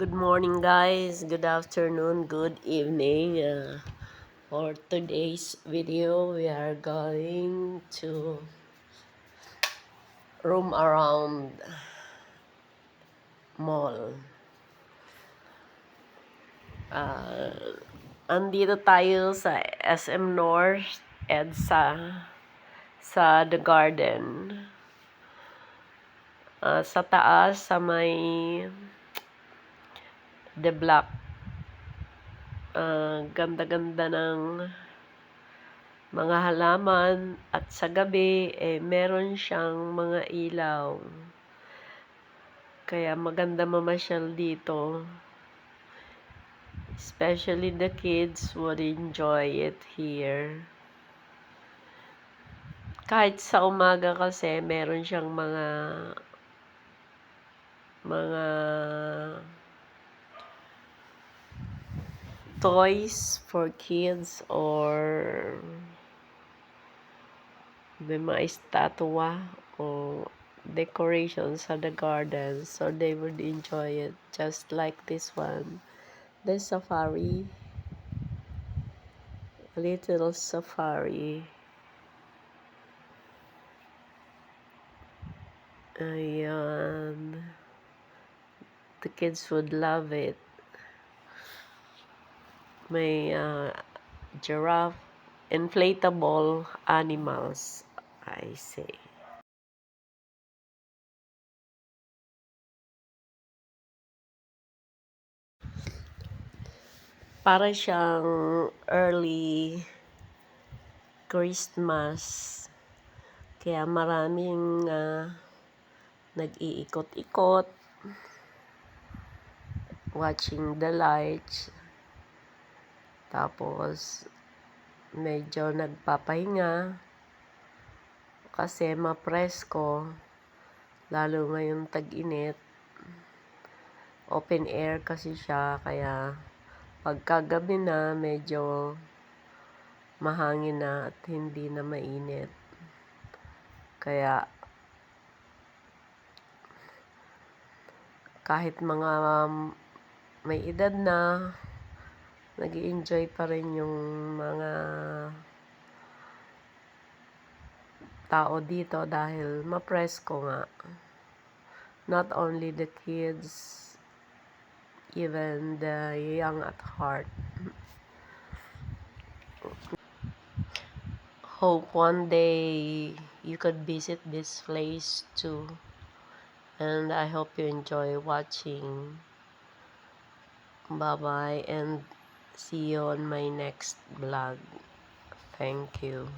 Good morning, guys. Good afternoon. Good evening. For today's video, we are going to roam around mall. Andito tayo sa SM North and sa The Garden. Sa taas, sa may The Block. Ganda-ganda ng mga halaman at sa gabi meron siyang mga ilaw. Kaya maganda mamasyal dito. Especially the kids would enjoy it here. Kahit sa umaga kasi meron siyang mga toys for kids or may mga estatwa o decorations sa the garden, so they would enjoy it just like this one. The safari, a little safari. Ayan, the kids would love it. May giraffe, inflatable animals, I say. Para siyang early Christmas. Kaya maraming nag-iikot-ikot, watching the lights. Tapos, medyo nagpapahinga kasi mapresko, lalo ngayong tag-init. Open air kasi siya, kaya pagkagabi na medyo mahangin na at hindi na mainit. Kaya kahit mga may edad na, nag-i-enjoy pa rin yung mga tao dito dahil mapresko nga. Not only the kids, even the young at heart. Hope one day you could visit this place too. And I hope you enjoy watching. Bye-bye and see you on my next vlog. Thank you.